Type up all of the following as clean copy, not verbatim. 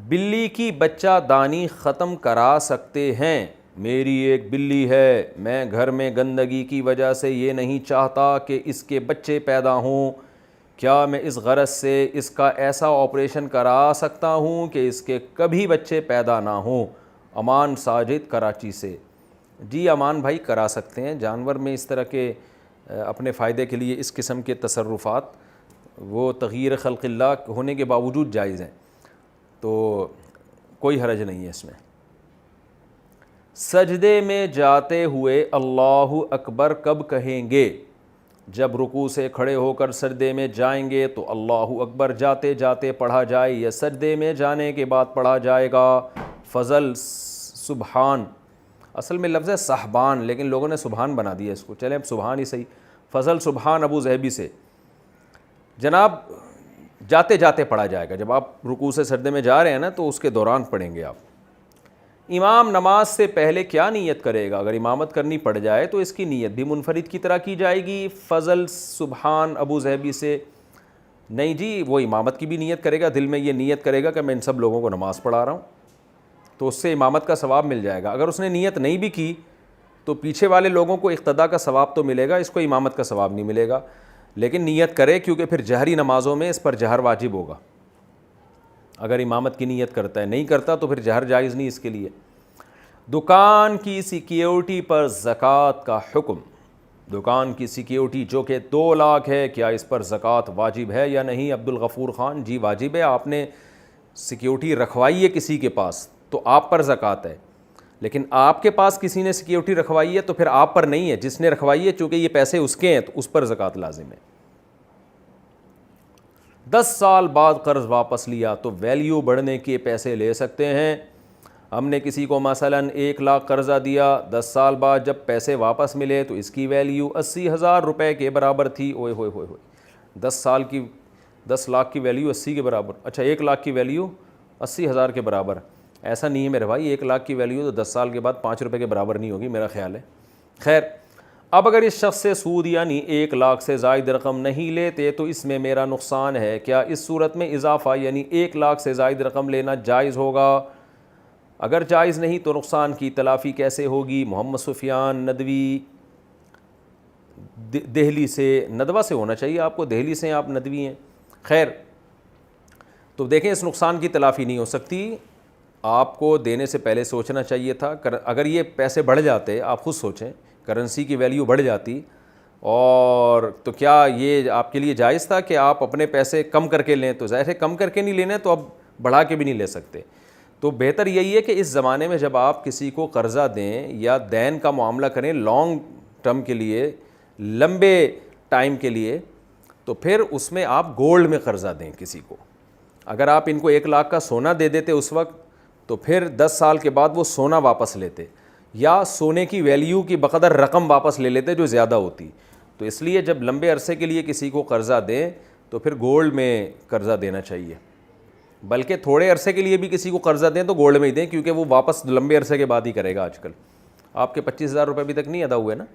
بلی کی بچہ دانی ختم کرا سکتے ہیں؟ میری ایک بلی ہے، میں گھر میں گندگی کی وجہ سے یہ نہیں چاہتا کہ اس کے بچے پیدا ہوں، کیا میں اس غرض سے اس کا ایسا آپریشن کرا سکتا ہوں کہ اس کے کبھی بچے پیدا نہ ہوں؟ امان ساجد کراچی سے۔ جی امان بھائی، کرا سکتے ہیں۔ جانور میں اس طرح کے اپنے فائدے کے لیے اس قسم کے تصرفات وہ تغییر خلق اللہ ہونے کے باوجود جائز ہیں، تو کوئی حرج نہیں ہے اس میں۔ سجدے میں جاتے ہوئے اللہ اکبر کب کہیں گے؟ جب رکوع سے کھڑے ہو کر سجدے میں جائیں گے تو اللہ اکبر جاتے جاتے پڑھا جائے یا سجدے میں جانے کے بعد پڑھا جائے گا؟ فضل سبحان، اصل میں لفظ ہے صحبان لیکن لوگوں نے سبحان بنا دیا اس کو، چلیں اب سبحان ہی صحیح۔ فضل سبحان ابو ظہبی سے، جناب جاتے جاتے پڑھا جائے گا۔ جب آپ رکوع سے سجدے میں جا رہے ہیں نا تو اس کے دوران پڑھیں گے آپ۔ امام نماز سے پہلے کیا نیت کرے گا؟ اگر امامت کرنی پڑ جائے تو اس کی نیت بھی منفرد کی طرح کی جائے گی۔ فضل سبحان ابو ظہبی سے، نہیں جی وہ امامت کی بھی نیت کرے گا، دل میں یہ نیت کرے گا کہ میں ان سب لوگوں کو نماز پڑھا رہا ہوں، تو اس سے امامت کا ثواب مل جائے گا۔ اگر اس نے نیت نہیں بھی کی تو پیچھے والے لوگوں کو اقتداء کا ثواب تو ملے گا، اس کو امامت کا ثواب نہیں ملے گا، لیکن نیت کرے کیونکہ پھر جہری نمازوں میں اس پر جہر واجب ہوگا۔ اگر امامت کی نیت کرتا ہے، نہیں کرتا تو پھر جہر جائز نہیں اس کے لیے۔ دکان کی سیکیورٹی پر زکوٰۃ کا حکم۔ دکان کی سیکیورٹی جو کہ 2 لاکھ ہے، کیا اس پر زکوٰۃ واجب ہے یا نہیں؟ عبدالغفور خان، جی واجب ہے۔ آپ نے سیکیورٹی رکھوائی ہے کسی کے پاس تو آپ پر زکوٰۃ ہے، لیکن آپ کے پاس کسی نے سیکیورٹی رکھوائی ہے تو پھر آپ پر نہیں ہے، جس نے رکھوائی ہے چونکہ یہ پیسے اس کے ہیں تو اس پر زکوٰۃ لازم ہے۔ 10 سال بعد قرض واپس لیا تو ویلیو بڑھنے کے پیسے لے سکتے ہیں؟ ہم نے کسی کو مثلاً 1 لاکھ قرضہ دیا، 10 سال بعد جب پیسے واپس ملے تو اس کی ویلیو 80,000 روپے کے برابر تھی۔ اوئے ہوئے ہوئے ہوئے، 10 لاکھ کی ویلیو 80 کے برابر، اچھا 1 لاکھ کی ویلیو 80,000 کے برابر۔ ایسا نہیں ہے میرے بھائی، 1 لاکھ کی ویلیو تو 10 سال کے بعد 5 روپے کے برابر نہیں ہوگی میرا خیال ہے۔ خیر، اب اگر اس شخص سے سود یعنی 1 لاکھ سے زائد رقم نہیں لیتے تو اس میں میرا نقصان ہے، کیا اس صورت میں اضافہ یعنی 1 لاکھ سے زائد رقم لینا جائز ہوگا؟ اگر جائز نہیں تو نقصان کی تلافی کیسے ہوگی؟ محمد سفیان ندوی دہلی سے، ندوہ سے ہونا چاہیے آپ کو، دہلی سے آپ ندوی ہیں۔ خیر، تو دیکھیں اس نقصان کی تلافی نہیں ہو سکتی، آپ کو دینے سے پہلے سوچنا چاہیے تھا۔ اگر یہ پیسے بڑھ جاتے، آپ خود سوچیں، کرنسی کی ویلیو بڑھ جاتی اور تو کیا یہ آپ کے لیے جائز تھا کہ آپ اپنے پیسے کم کر کے لیں؟ تو ظاہر ہے کم کر کے نہیں لینے تو اب بڑھا کے بھی نہیں لے سکتے۔ تو بہتر یہی ہے کہ اس زمانے میں جب آپ کسی کو قرضہ دیں یا دین کا معاملہ کریں لانگ ٹرم کے لیے، لمبے ٹائم کے لیے، تو پھر اس میں آپ گولڈ میں قرضہ دیں کسی کو۔ اگر آپ ان کو 1 لاکھ کا سونا دے دیتے اس وقت تو پھر 10 سال کے بعد وہ سونا واپس لیتے یا سونے کی ویلیو کی بقدر رقم واپس لے لیتے جو زیادہ ہوتی۔ تو اس لیے جب لمبے عرصے کے لیے کسی کو قرضہ دیں تو پھر گولڈ میں قرضہ دینا چاہیے، بلکہ تھوڑے عرصے کے لیے بھی کسی کو قرضہ دیں تو گولڈ میں ہی دیں، کیونکہ وہ واپس لمبے عرصے کے بعد ہی کرے گا۔ آج کل آپ کے 25,000 روپے ابھی تک نہیں ادا ہوئے نا؟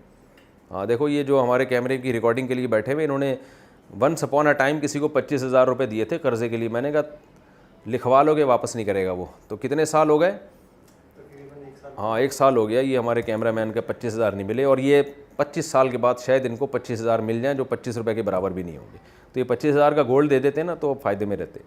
ہاں دیکھو، یہ جو ہمارے کیمرے کی ریکارڈنگ کے لیے بیٹھے ہوئے، انہوں نے ونس اپون اے ٹائم کسی کو 25,000 روپے دیے تھے قرضے کے لیے۔ میں نے کہا لکھوا لو گے، واپس نہیں کرے گا وہ۔ تو کتنے سال ہو گئے؟ ہاں 1 سال ہو گیا، یہ ہمارے کیمرہ مین کا 25,000 نہیں ملے، اور یہ 25 سال کے بعد شاید ان کو 25,000 مل جائیں جو 25 روپے کے برابر بھی نہیں ہوں گے۔ تو یہ 25,000 کا گولڈ دے دیتے نا تو فائدے میں رہتے۔